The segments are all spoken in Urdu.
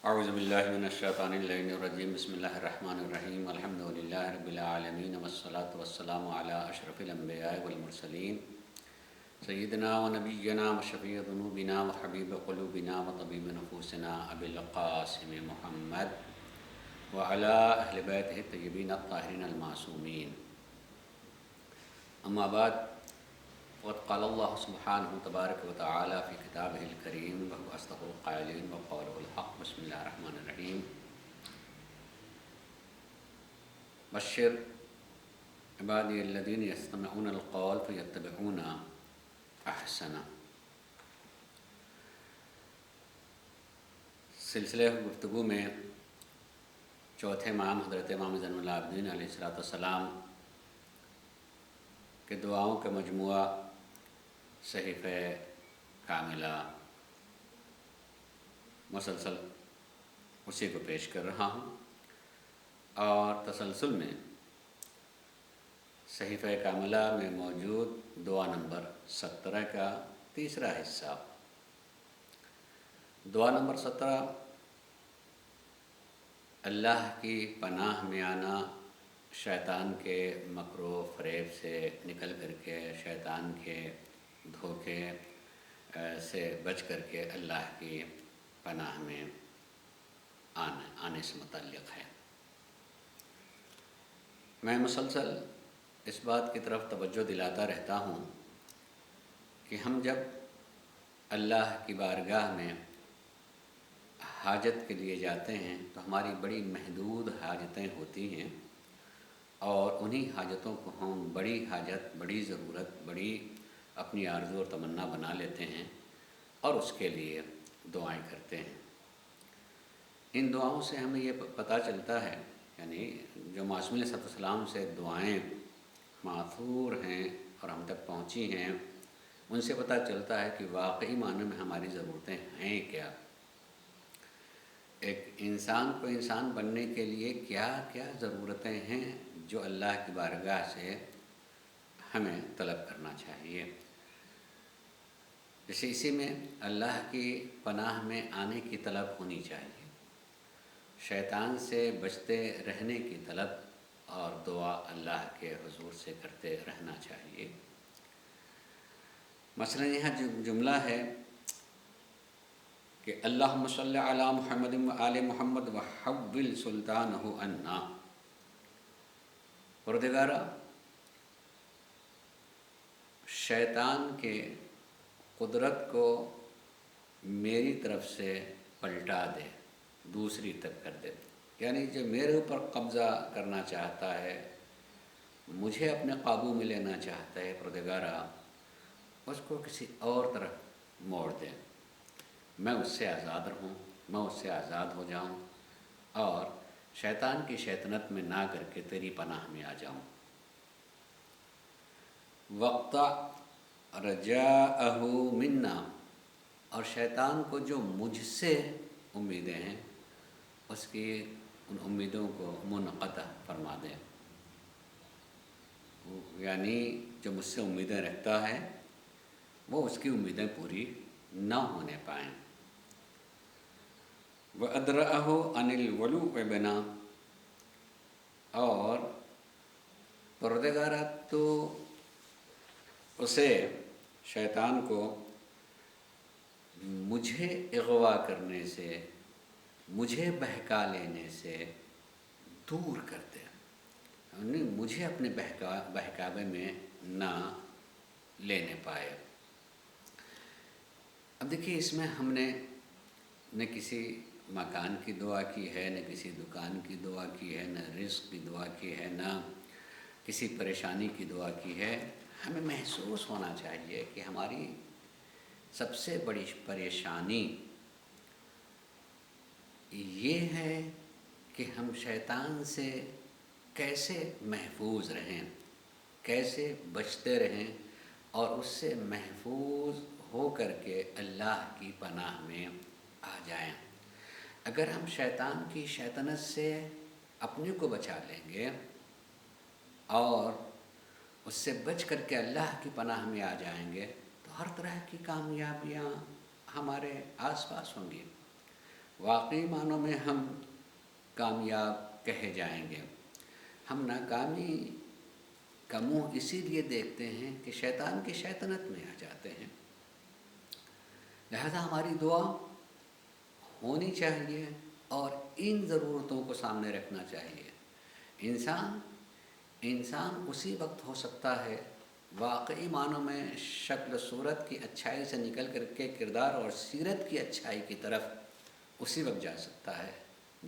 اعوذ باللہ من الشیطان اللعین الرجیم بسم اللہ الرحمن الرحیم الحمدللہ رب العالمین والصلاة والسلام علی اشرف الانبیاء والمرسلین سیدنا و نبینا و شفیع ذنوبنا و حبیب قلوبنا و طبیب نفوسنا ابی القاسم محمد وعلی اہل بیتہ الطیبین الطاہرین المعصومین. اما بعد، وقد قال اللہ سبحانہ تبارک و تعالی فی کتابہ الکریم وهو اصدق القائلین وقوله الحق. بسم اللہ الرحمن الرحیم. بشر عبادی الذین یستمعون القول فیتبعون احسنہ. سلسلہ گفتگو میں چوتھے امام حضرت امام زین العابدین علیہ السلام کے دعاؤں کا مجموعہ صحیفہ کاملہ مسلسل اسی کو پیش کر رہا ہوں، اور تسلسل میں صحیفہ کاملہ میں موجود دعا نمبر 17 کا تیسرا حصہ. دعا نمبر 17 اللہ کی پناہ میں آنا، شیطان کے مکر و فریب سے نکل کر کے، شیطان کے دھوکے سے بچ کر کے اللہ کی پناہ میں آنے سے متعلق ہے. میں مسلسل اس بات کی طرف توجہ دلاتا رہتا ہوں کہ ہم جب اللہ کی بارگاہ میں حاجت کے لیے جاتے ہیں تو ہماری بڑی محدود حاجتیں ہوتی ہیں، اور انہی حاجتوں کو ہم بڑی حاجت، بڑی ضرورت، بڑی اپنی آرزو اور تمنا بنا لیتے ہیں اور اس کے لیے دعائیں کرتے ہیں. ان دعاؤں سے ہمیں یہ پتہ چلتا ہے، یعنی جو معصوم علیہ السلام سے دعائیں ماثور ہیں اور ہم تک پہنچی ہیں، ان سے پتہ چلتا ہے کہ واقعی معنی میں ہماری ضرورتیں ہیں کیا. ایک انسان کو انسان بننے کے لیے کیا کیا ضرورتیں ہیں جو اللہ کی بارگاہ سے ہمیں طلب کرنا چاہیے. جیسے اسی میں اللہ کی پناہ میں آنے کی طلب ہونی چاہیے، شیطان سے بچتے رہنے کی طلب اور دعا اللہ کے حضور سے کرتے رہنا چاہیے. مثلا یہاں جملہ ہے کہ اللہم صلی علی محمد و آل محمد وحول سلطانہ عنا. پروردگارا، شیطان کے قدرت کو میری طرف سے پلٹا دے، دوسری طرف کر دے. یعنی جو میرے اوپر قبضہ کرنا چاہتا ہے، مجھے اپنے قابو میں لینا چاہتا ہے، پروردگارا اس کو کسی اور طرف موڑ دے، میں اس سے آزاد رہوں، میں اس سے آزاد ہو جاؤں اور شیطان کی شیطنت میں نہ کر کے تیری پناہ میں آ جاؤں. وقتع رجاءہ منا، اور شیطان کو جو مجھ سے امیدیں ہیں اس کی ان امیدوں کو منقطع فرما دیں. یعنی جو مجھ سے امیدیں رکھتا ہے وہ اس کی امیدیں پوری نہ ہونے پائیں. وَأَدْرَأَهُ عَنِ الْوَلُوءِ بِنَا، اور پروردگارا تو اسے، شیطان کو مجھے اغوا کرنے سے، مجھے بہکا لینے سے دور کر دے، یعنی مجھے اپنے بہکاوے میں نہ لینے پائے. اب دیکھیے، اس میں ہم نے نہ کسی مکان کی دعا کی ہے، نہ کسی دکان کی دعا کی ہے، نہ رزق کی دعا کی ہے، نہ کسی پریشانی کی دعا کی ہے. ہمیں محسوس ہونا چاہیے کہ ہماری سب سے بڑی پریشانی یہ ہے کہ ہم شیطان سے کیسے محفوظ رہیں، کیسے بچتے رہیں اور اس سے محفوظ ہو کر کے اللہ کی پناہ میں آ جائیں. اگر ہم شیطان کی شیطنت سے اپنے کو بچا لیں گے اور اس سے بچ کر کے اللہ کی پناہ میں آ جائیں گے تو ہر طرح کی کامیابیاں ہمارے آس پاس ہوں گی. واقعی معنوں میں ہم کامیاب کہے جائیں گے۔ ہم ناکامی کا منہ اسی لیے دیکھتے ہیں کہ شیطان کی شیطنت میں آ جاتے ہیں۔ لہذا ہماری دعا ہونی چاہیے اور ان ضرورتوں کو سامنے رکھنا چاہیے۔ انسان اسی وقت ہو سکتا ہے، واقعی معنوں میں شکل و صورت کی اچھائی سے نکل کر کے کردار اور سیرت کی اچھائی کی طرف اسی وقت جا سکتا ہے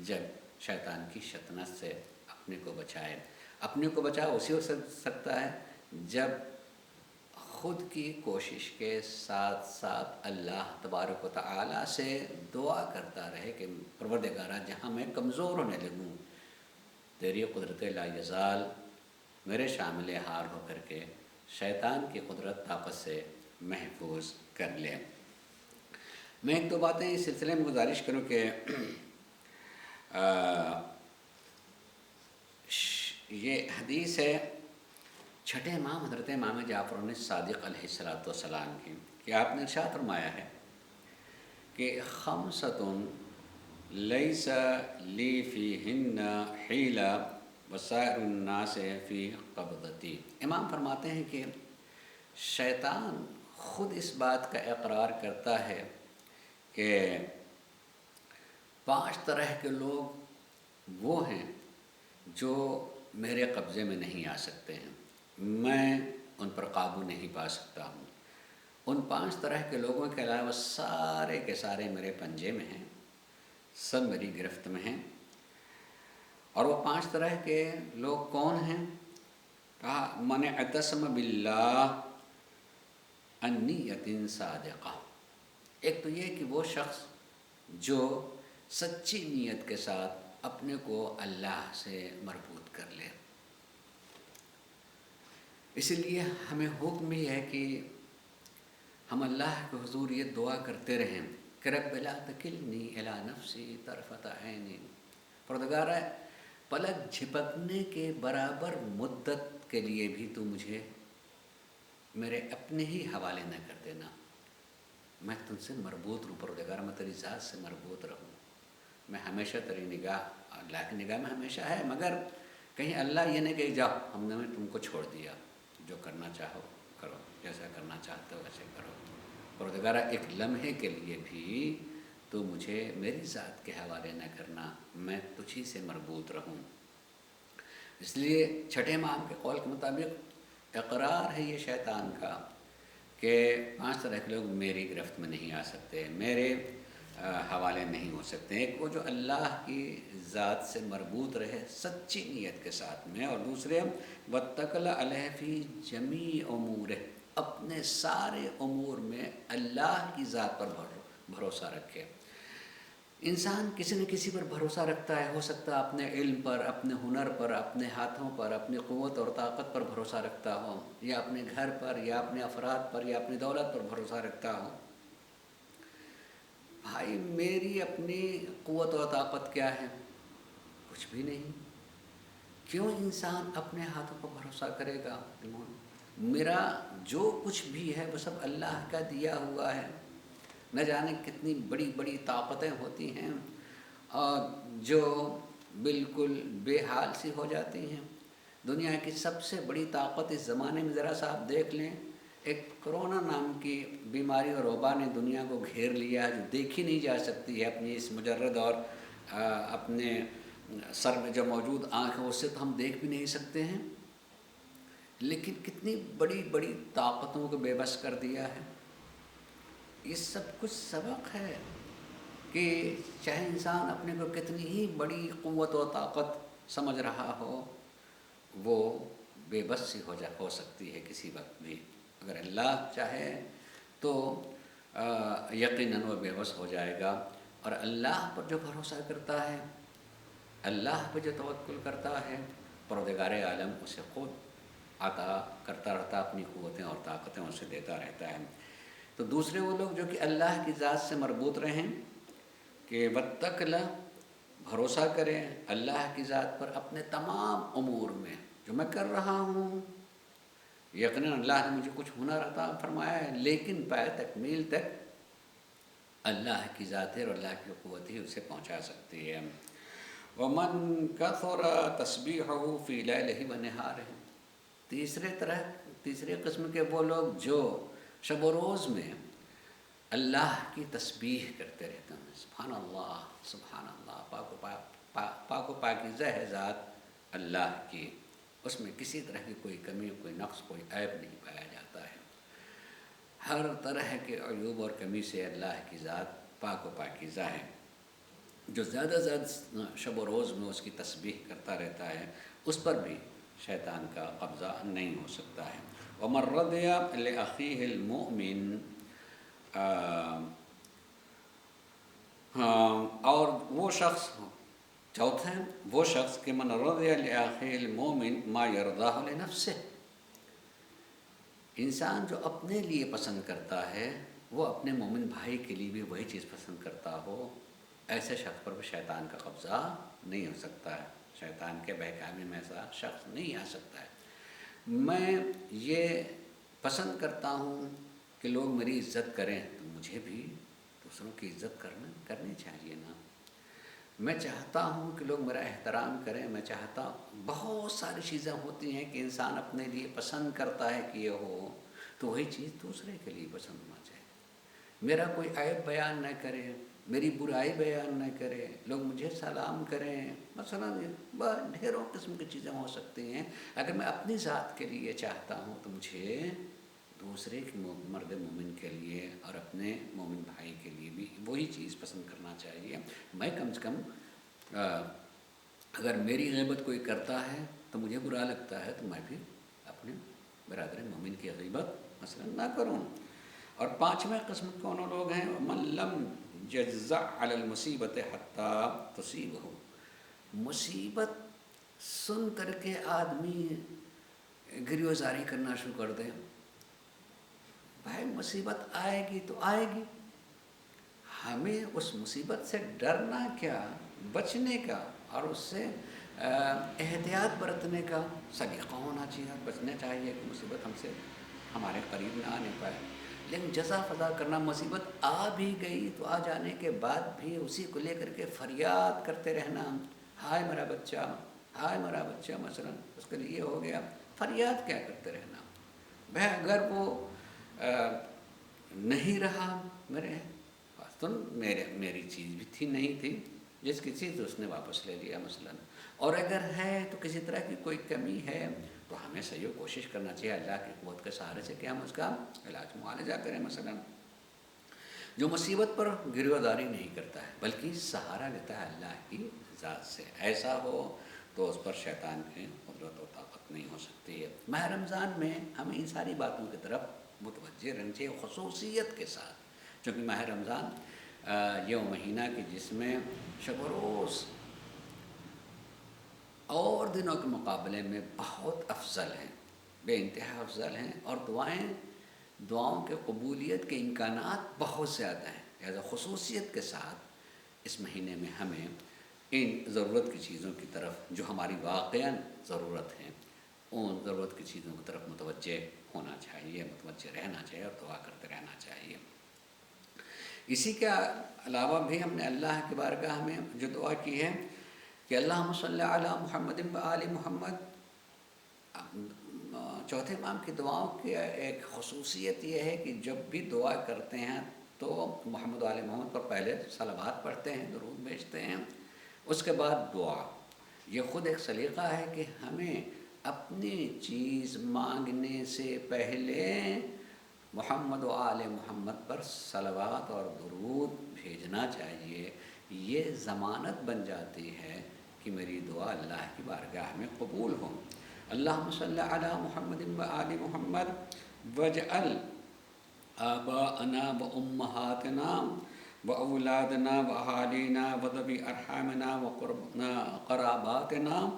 جب شیطان کی شیطنت سے اپنے کو بچائے۔ اپنے کو بچا اسی وقت سکتا ہے جب خود کی کوشش کے ساتھ ساتھ اللہ تبارک و تعالیٰ سے دعا کرتا رہے کہ پروردگارہ جہاں میں کمزور ہونے لگوں، تیری قدرت لا یزال میرے شامل حال ہو کر کے شیطان کی قدرت طاقت سے محفوظ کر لے۔ میں ایک دو باتیں اس سلسلے میں گزارش کروں کہ یہ حدیث ہے چھٹے امام حضرت امام جعفر صادق علیہ السلام کی، کہ آپ نے ارشاد فرمایا ہے کہ خمسۃ لیس لی فیہن حیلہ وسائر الناس فی قبضتی۔ امام فرماتے ہیں کہ شیطان خود اس بات کا اقرار کرتا ہے کہ 5 طرح کے لوگ وہ ہیں جو میرے قبضے میں نہیں آ سکتے ہیں، میں ان پر قابو نہیں پا سکتا ہوں۔ ان 5 طرح کے لوگوں کے علاوہ سارے کے سارے میرے پنجے میں ہیں، سب میری گرفت میں ہیں۔ اور وہ 5 طرح کے لوگ کون ہیں؟ کہا من اعتصم باللہ النیۃ صادقہ۔ ایک تو یہ کہ وہ شخص جو سچی نیت کے ساتھ اپنے کو اللہ سے مربوط کر لے۔ اس لیے ہمیں حکم یہ ہے کہ ہم اللہ کے حضور یہ دعا کرتے رہیں کہ رب لا تکلنی الی نفسی طرفۃ عین، پروردگارہ پلک جھپکنے کے برابر مدت کے لیے بھی تو مجھے میرے اپنے ہی حوالے نہ کر دینا، میں تم سے مربوط رہوں پروردگار، میں تیری ذات سے مربوط رہوں، میں ہمیشہ تیری نگاہ، اللہ کی نگاہ میں ہمیشہ ہے، مگر کہیں اللہ یہ نہیں کہ جاؤ ہم نے تم کو چھوڑ دیا، جو کرنا چاہو کرو، جیسا کرنا چاہتے ہو ویسے کرو، پروردگارہ ایک لمحے کے لیے بھی تو مجھے میری ذات کے حوالے نہ کرنا، میں تجھی سے مربوط رہوں۔ اس لیے چھٹے امام کے قول کے مطابق اقرار ہے یہ شیطان کا کہ 5 طرح کے لوگ میری گرفت میں نہیں آ سکتے، میرے حوالے نہیں ہو سکتے۔ ایک وہ جو اللہ کی ذات سے مربوط رہے سچی نیت کے ساتھ میں، اور دوسرے واتکل علیہ فی جمیع امورہ، اپنے سارے امور میں اللہ کی ذات پر بھروسہ رکھے۔ انسان کسی نہ کسی پر بھروسہ رکھتا ہے، ہو سکتا ہے اپنے علم پر، اپنے ہنر پر، اپنے ہاتھوں پر، اپنی قوت اور طاقت پر بھروسہ رکھتا ہو، یا اپنے گھر پر، یا اپنے افراد پر، یا اپنی دولت پر بھروسہ رکھتا ہو۔ بھائی میری اپنی قوت اور طاقت کیا ہے؟ کچھ بھی نہیں۔ کیوں انسان اپنے ہاتھوں پر بھروسہ کرے گا؟ میرا جو کچھ بھی ہے وہ سب اللہ کا دیا ہوا ہے۔ نہ جانے کتنی بڑی بڑی طاقتیں ہوتی ہیں اور جو بالکل بے حال سی ہو جاتی ہیں۔ دنیا کی سب سے بڑی طاقت اس زمانے میں ذرا سا آپ دیکھ لیں، ایک کرونا نام کی بیماری اور وبا نے دنیا کو گھیر لیا ہے، جو دیکھی نہیں جا سکتی ہے اپنی اس مجرد اور اپنے سر میں جو موجود آنکھ ہے اس سے تو ہم دیکھ بھی نہیں سکتے ہیں، لیکن کتنی بڑی بڑی طاقتوں کو بے بس کر دیا ہے۔ یہ سب کچھ سبق ہے کہ چاہے انسان اپنے کو کتنی ہی بڑی قوت و طاقت سمجھ رہا ہو، وہ بے بس سی ہو سکتی ہے کسی وقت بھی۔ اگر اللہ چاہے تو یقیناً وہ بے بس ہو جائے گا۔ اور اللہ پر جو بھروسہ کرتا ہے، اللہ پہ جو توکل کرتا ہے، پروردگار عالم اسے خود عطا کرتا رہتا، اپنی قوتیں اور طاقتیں اسے دیتا رہتا ہے۔ تو دوسرے وہ لوگ جو کہ اللہ کی ذات سے مربوط رہیں، کہ واتقل، بھروسہ کریں اللہ کی ذات پر اپنے تمام امور میں، جو میں کر رہا ہوں یقیناً اللہ نے مجھے کچھ ہنر عطا فرمایا ہے، لیکن پائے تکمیل تک اللہ کی ذات ہے اور اللہ کی قوت ہی اسے پہنچا سکتی ہے۔ ومن کثر تسبیحہ فی لیلہ ونہارہ، تیسرے قسم کے وہ لوگ جو شب و روز میں اللہ کی تسبیح کرتے رہتے ہیں، سبحان اللہ سبحان اللہ، پاک و پاکیزہ ہے ذات اللہ کی، اس میں کسی طرح کی کوئی کمی، کوئی نقص، کوئی عیب نہیں پایا جاتا ہے۔ ہر طرح کے عیوب اور کمی سے اللہ کی ذات پاک و پاکیزہ ہے۔ جو زیادہ شب و روز میں اس کی تسبیح کرتا رہتا ہے، اس پر بھی شیطان کا قبضہ نہیں ہو سکتا ہے۔ وَمَن رَضِيَ لِأَخِيهِ الْمُؤْمِنِ، اور وہ شخص، چوتھا وہ شخص کہ من رضی لأخیہ المؤمن ما یرضاہ لنفسہ، انسان جو اپنے لیے پسند کرتا ہے وہ اپنے مومن بھائی کے لیے بھی وہی چیز پسند کرتا ہو، ایسے شخص پر بھی شیطان کا قبضہ نہیں ہو سکتا ہے، شیطان کے بہکاوی میں ایسا شخص نہیں آ سکتا ہے۔ میں یہ پسند کرتا ہوں کہ لوگ میری عزت کریں، تو مجھے بھی دوسروں کی عزت کرنی چاہیے نا۔ میں چاہتا ہوں کہ لوگ میرا احترام کریں، میں چاہتا ہوں، بہت ساری چیزیں ہوتی ہیں کہ انسان اپنے لیے پسند کرتا ہے کہ یہ ہو، تو وہی چیز دوسرے کے لیے پسند ہونا چاہیے۔ میرا کوئی عیب بیان نہ کرے، میری برائی بیان نہ کرے، لوگ مجھے سلام کریں، مثلا ڈھیروں قسم کی چیزیں ہو سکتی ہیں۔ اگر میں اپنی ذات کے لیے چاہتا ہوں تو مجھے دوسرے کے مرد مومن کے لیے اور اپنے مومن بھائی کے لیے بھی وہی چیز پسند کرنا چاہیے۔ میں کم سے کم اگر میری غیبت کوئی کرتا ہے تو مجھے برا لگتا ہے، تو میں بھی اپنے برادر مومن کی غیبت مثلا نہ کروں۔ اور پانچویں قسم کے انہوں لوگ ہیں من لم یجزع علی المصیبت حتی تصیبہ، مصیبت سن کر کے آدمی گریوزاری کرنا شروع کر دے، بھائی مصیبت آئے گی تو آئے گی، ہمیں اس مصیبت سے ڈرنا کیا، بچنے کا اور اس سے احتیاط برتنے کا سلیقہ ہونا چاہیے، بچنا چاہیے کہ مصیبت ہم سے ہمارے قریب نہ آنے پائے۔ لیکن جزا فضا کرنا، مصیبت آ بھی گئی تو آ جانے کے بعد بھی اسی کو لے کر کے فریاد کرتے رہنا، ہائے میرا بچہ، ہائے میرا بچہ، مثلا اس کے لیے یہ ہو گیا، فریاد کیا کرتے رہنا؟ بھائی اگر وہ نہیں رہا میرے پاس تو میری چیز بھی تھی نہیں تھی، جس کی چیز اس نے واپس لے لیا مثلا، اور اگر ہے تو کسی طرح کی کوئی کمی ہے تو ہمیں صحیح کوشش کرنا چاہیے اللہ کی قوت کے سہارے سے کہ ہم اس کا علاج معالجہ کریں۔ مثلا جو مصیبت پر گریوزاری نہیں کرتا ہے بلکہ سہارا لیتا ہے اللہ کی ذات سے، ایسا ہو تو اس پر شیطان کی قدرت و طاقت نہیں ہو سکتی ہے۔ ماہ رمضان میں ہمیں ان ساری باتوں کی طرف متوجہ رہنا چاہیے خصوصیت کے ساتھ، چونکہ ماہ رمضان یہ مہینہ کہ جس میں شب و روز اور دنوں کے مقابلے میں بہت افضل ہیں، بے انتہا افضل ہیں، اور دعاؤں کے قبولیت کے امکانات بہت زیادہ ہیں، لہذا خصوصیت کے ساتھ اس مہینے میں ہمیں ان ضرورت کی چیزوں کی طرف جو ہماری واقعاً ضرورت ہیں، ان ضرورت کی چیزوں کی طرف متوجہ ہونا چاہیے، متوجہ رہنا چاہیے اور دعا کرتے رہنا چاہیے۔ اسی کے علاوہ بھی ہم نے اللہ کی بارگاہ میں جو دعا کی ہے کہ اللہم صلی علی محمد و آل محمد، چوتھے امام کی دعاؤں کی ایک خصوصیت یہ ہے کہ جب بھی دعا کرتے ہیں تو محمد و آل محمد پر پہلے صلوات پڑھتے ہیں، درود بھیجتے ہیں، اس کے بعد دعا۔ یہ خود ایک سلیقہ ہے کہ ہمیں اپنی چیز مانگنے سے پہلے محمد و آل محمد پر صلوات اور درود بھیجنا چاہیے۔ یہ ضمانت بن جاتی ہے کہ میری دعا اللہ کی بارگاہ میں قبول ہو۔ اللہم صلی علی محمد و آل محمد واجعل آباءنا و امہاتنا و اولادنا و اہالینا و ذوی ارحامنا و قراباتنا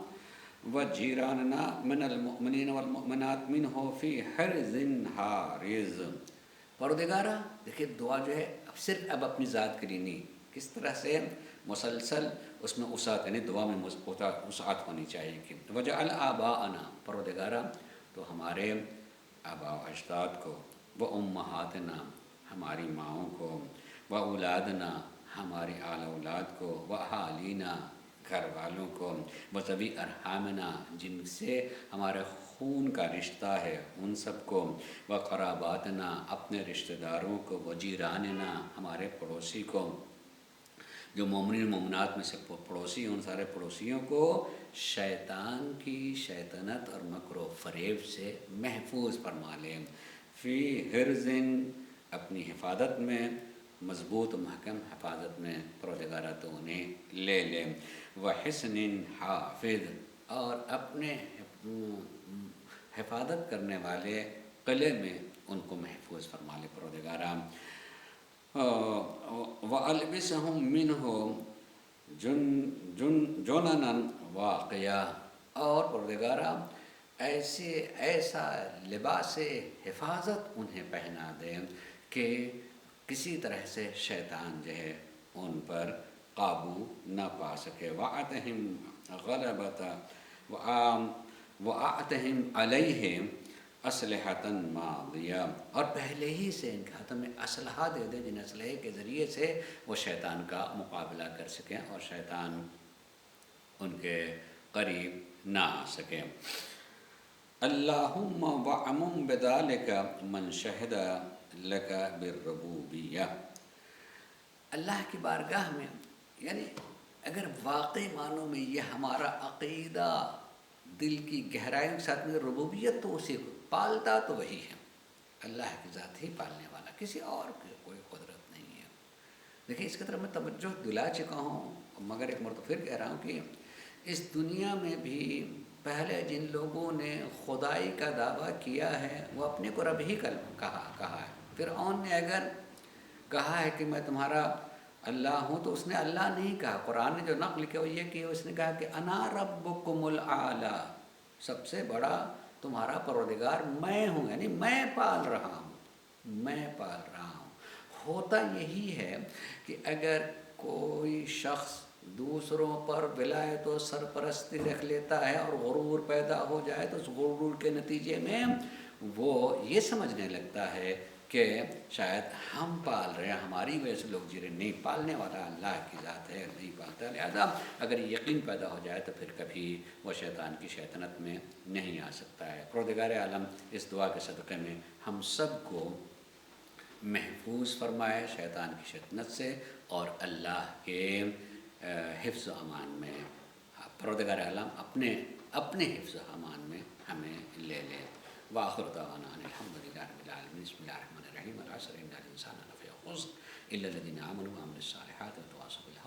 و جیراننا من المؤمنین والمؤمنات منہ فی حرز حارز۔ پروردگارہ، دیکھیں دعا جو ہے اب اپنی ذات کے لیے نہیں، کس طرح سے مسلسل اس میں وسعت، یعنی دعا میں وسعت ہونی چاہیے کہ وجعل آباءنا، پروردگارہ تو ہمارے آباء و اجداد کو، وہ امہاتنا ہماری ماؤں کو، و اولادنا ہماری اعلی اولاد کو، و اہالینا گھر والوں کو، و ذوی ارحامنا جن سے ہمارے خون کا رشتہ ہے ان سب کو، و قراباتنا اپنے رشتہ داروں کو، و جیراننا ہمارے پڑوسی کو، جو مومنین مومنات میں سے پڑوسی ہیں ان سارے پڑوسیوں کو شیطان کی شیطنت اور مکر و فریب سے محفوظ فرما لیں، فی حرزن اپنی حفاظت میں، مضبوط و محکم حفاظت میں پروردگارہ تو انہیں لے لیں، وحسن حافظ اور اپنے حفاظت کرنے والے قلعے میں ان کو محفوظ فرما لے پروردگارہ، وَأَلْبِسَهُم مِّنْهُ جُنَنًا وَاقِيَةً اور پروردگارہ ایسا لباس حفاظت انہیں پہنا دیں کہ کسی طرح سے شیطان جو ہے ان پر قابو نہ پا سکے، وَأَعْتَهِمْ غَلَبَةً وَأَعْتَهِمْ عَلَيْهِمْ اسلحۃً ماضیہ اور پہلے ہی سے ان کے ہاتھوں میں اسلحہ دے دیں جن اسلحے کے ذریعے سے وہ شیطان کا مقابلہ کر سکیں اور شیطان ان کے قریب نہ آ سکے۔ اللہم وعمم بذالک من شہد لک بالربوبیہ، اللہ کی بارگاہ میں یعنی اگر واقعی معنوں میں یہ ہمارا عقیدہ دل کی گہرائیوں کے ساتھ میں ربوبیت تو اسی کو پالتا تو وہی ہے، اللہ کی ذات ہی پالنے والا، کسی اور کی کوئی قدرت نہیں ہے۔ دیکھیں اس کی طرف میں توجہ دلا چکا ہوں مگر ایک مرتبہ پھر کہہ رہا ہوں کہ اس دنیا میں بھی پہلے جن لوگوں نے خدائی کا دعویٰ کیا ہے وہ اپنے کو رب ہی کہا ہے۔ فرعون نے اگر کہا ہے کہ میں تمہارا اللہ ہوں تو اس نے اللہ نہیں کہا، قرآن نے جو نقل کیا وہ یہ کہ اس نے کہا کہ انا ربکم الاعلی، سب سے بڑا تمہارا پروردگار میں ہوں، یعنی میں پال رہا ہوں، میں پال رہا ہوں۔ ہوتا یہی ہے کہ اگر کوئی شخص دوسروں پر ولایت و سرپرستی رکھ لیتا ہے اور غرور پیدا ہو جائے تو اس غرور کے نتیجے میں وہ یہ سمجھنے لگتا ہے کہ شاید ہم پال رہے ہیں، ہماری وجہ سے لوگ جی رہے، نہیں، پالنے والا اللہ کی ذات ہے، نہیں پالتا۔ لہذا اگر یقین پیدا ہو جائے تو پھر کبھی وہ شیطان کی شیطنت میں نہیں آ سکتا ہے۔ پروردگار عالم اس دعا کے صدقے میں ہم سب کو محفوظ فرمائے شیطان کی شیطنت سے اور اللہ کے حفظ و امان میں، پروردگار عالم اپنے حفظ و امان میں ہمیں لے لے۔ وآخر دعوانا ان الحمد للہ رب العالمین۔ بسم اللہ الرحمن الرحیم۔ والعصر ان الانسان لفی خسر الا الذین آمنوا وعملوا الصالحات وتواصوا بالحق